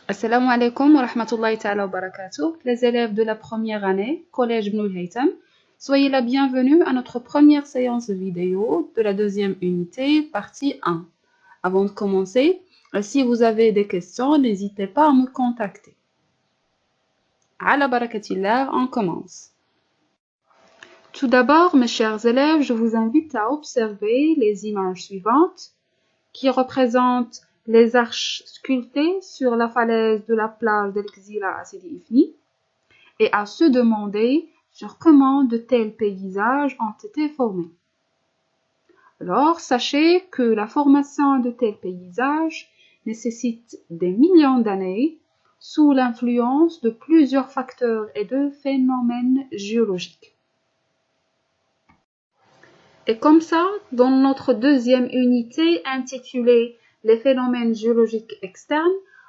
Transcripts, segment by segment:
Assalamu alaikum wa rahmatullahi ta'ala wa barakatuh, les élèves de la première année, Collège Ibn al-Haytham. Soyez la bienvenue à notre première séance vidéo de la deuxième unité, partie 1. Avant de commencer, si vous avez des questions, n'hésitez pas à me contacter. Ala barakatillah, on commence. Tout d'abord, mes chers élèves, je vous invite à observer les images suivantes qui représentent les arches sculptées sur la falaise de la plage d'El-Gzira à Sidi Ifni et à se demander sur comment de tels paysages ont été formés. Alors, sachez que la formation de tels paysages nécessite des millions d'années sous l'influence de plusieurs facteurs et de phénomènes géologiques. Et comme ça, dans notre deuxième unité intitulée les phénomènes géologiques externes,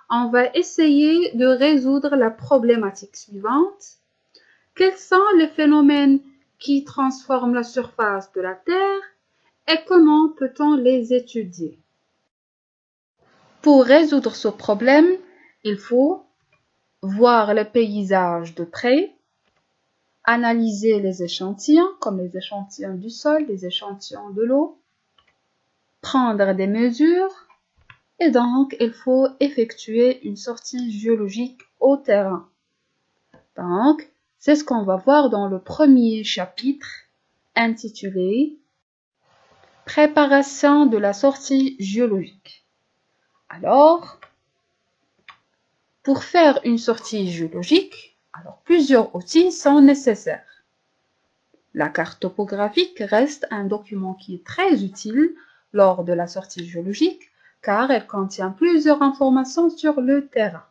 on va essayer de résoudre la problématique suivante. Quels sont les phénomènes qui transforment la surface de la Terre et comment peut-on les étudier? Pour résoudre ce problème, il faut voir le paysage de près, analyser les échantillons, comme les échantillons du sol, les échantillons de l'eau, prendre des mesures, et donc il faut effectuer une sortie géologique au terrain. Donc, c'est ce qu'on va voir dans le premier chapitre intitulé « Préparation de la sortie géologique ». Alors, pour faire une sortie géologique, plusieurs outils sont nécessaires. La carte topographique reste un document qui est très utile lors de la sortie géologique car elle contient plusieurs informations sur le terrain.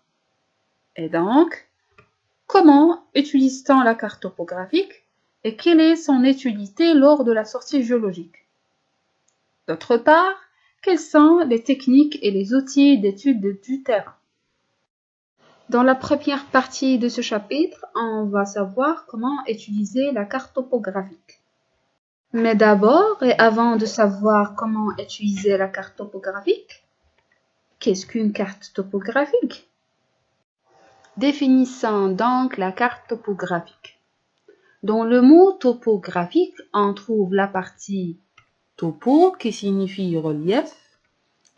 Et donc, comment utilise-t-on la carte topographique et quelle est son utilité lors de la sortie géologique? D'autre part, quelles sont les techniques et les outils d'étude du terrain? Dans la première partie de ce chapitre, on va savoir comment utiliser la carte topographique. Mais d'abord, et avant de savoir comment utiliser la carte topographique, qu'est-ce qu'une carte topographique? Définissons donc la carte topographique. Dans le mot topographique, on trouve la partie topo qui signifie relief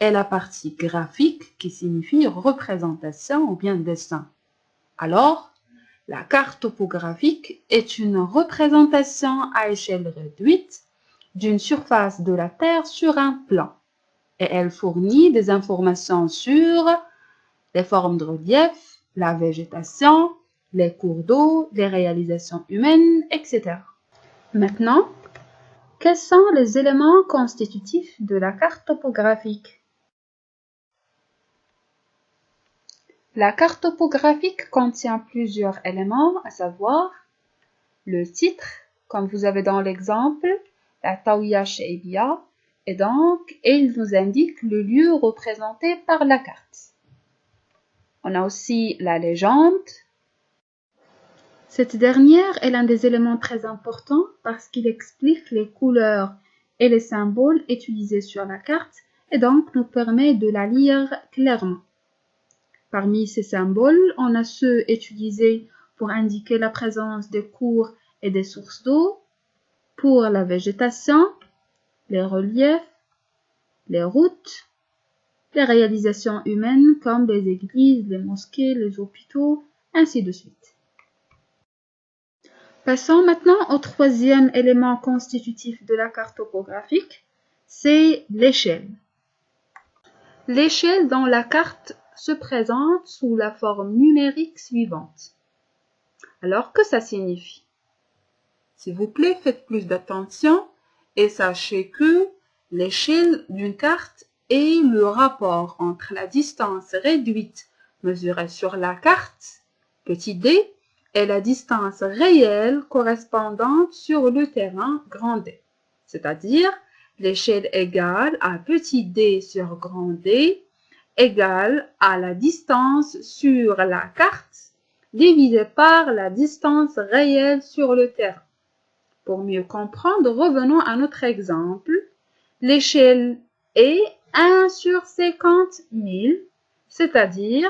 et la partie graphique qui signifie représentation ou bien dessin. Alors, la carte topographique est une représentation à échelle réduite d'une surface de la Terre sur un plan et elle fournit des informations sur les formes de relief, la végétation, les cours d'eau, les réalisations humaines, etc. Maintenant, quels sont les éléments constitutifs de la carte topographique? La carte topographique contient plusieurs éléments, à savoir le titre, comme vous avez dans l'exemple, la Taouya Shaibia, et donc il nous indique le lieu représenté par la carte. On a aussi la légende. Cette dernière est l'un des éléments très importants parce qu'il explique les couleurs et les symboles utilisés sur la carte et donc nous permet de la lire clairement. Parmi ces symboles, on a ceux utilisés pour indiquer la présence des cours et des sources d'eau, pour la végétation, les reliefs, les routes, les réalisations humaines comme les églises, les mosquées, les hôpitaux, ainsi de suite. Passons maintenant au troisième élément constitutif de la carte topographique, c'est l'échelle. L'échelle dans la carte se présente sous la forme numérique suivante. Alors, que ça signifie? S'il vous plaît, faites plus d'attention et sachez que l'échelle d'une carte est le rapport entre la distance réduite mesurée sur la carte, petit d, et la distance réelle correspondante sur le terrain, grand D. C'est-à-dire, l'échelle égale à petit d sur grand D égale à la distance sur la carte divisée par la distance réelle sur le terrain. Pour mieux comprendre, revenons à notre exemple. L'échelle est 1 sur 50 000, c'est-à-dire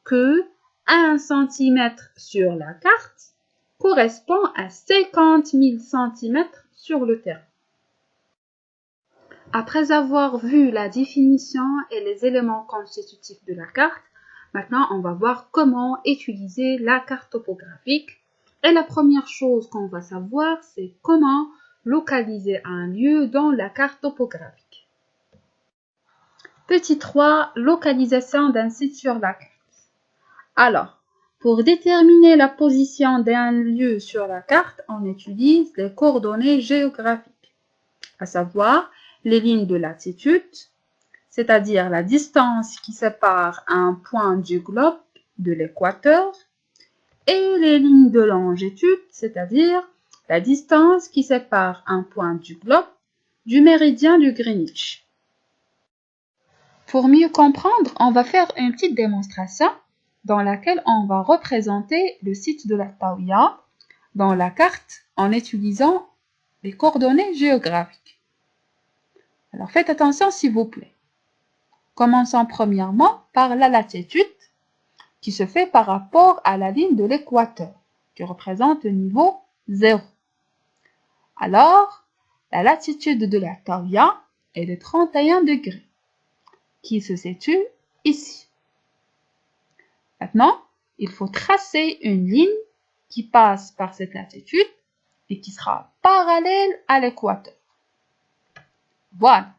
que 1 cm sur la carte correspond à 50 000 cm sur le terrain. Après avoir vu la définition et les éléments constitutifs de la carte, maintenant on va voir comment utiliser la carte topographique. Et la première chose qu'on va savoir, c'est comment localiser un lieu dans la carte topographique. Petit 3, localisation d'un site sur la carte. Alors, pour déterminer la position d'un lieu sur la carte, on utilise les coordonnées géographiques, à savoir les lignes de latitude, c'est-à-dire la distance qui sépare un point du globe de l'équateur, et les lignes de longitude, c'est-à-dire la distance qui sépare un point du globe du méridien du Greenwich. Pour mieux comprendre, on va faire une petite démonstration dans laquelle on va représenter le site de la Taouya dans la carte en utilisant les coordonnées géographiques. Alors faites attention s'il vous plaît. Commençons premièrement par la latitude qui se fait par rapport à la ligne de l'équateur qui représente le niveau 0. Alors, la latitude de la Taouya est de 31 degrés qui se situe ici. Maintenant, il faut tracer une ligne qui passe par cette latitude et qui sera parallèle à l'équateur. Voilà.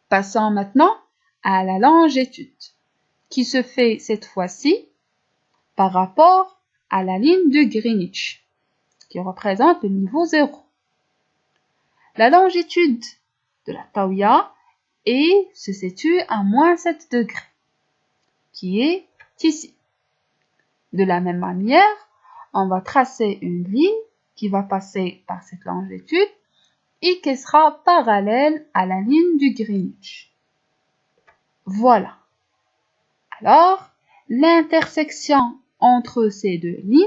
Passons maintenant à la longitude, qui se fait cette fois-ci par rapport à la ligne de Greenwich, qui représente le niveau 0. La longitude de la Taouya se situe à moins 7 degrés, qui est ici. De la même manière, on va tracer une ligne qui va passer par cette longitude et qui sera parallèle à la ligne du Greenwich. Voilà. Alors, l'intersection entre ces deux lignes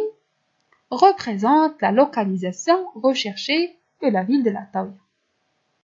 représente la localisation recherchée de la ville de la Taouya.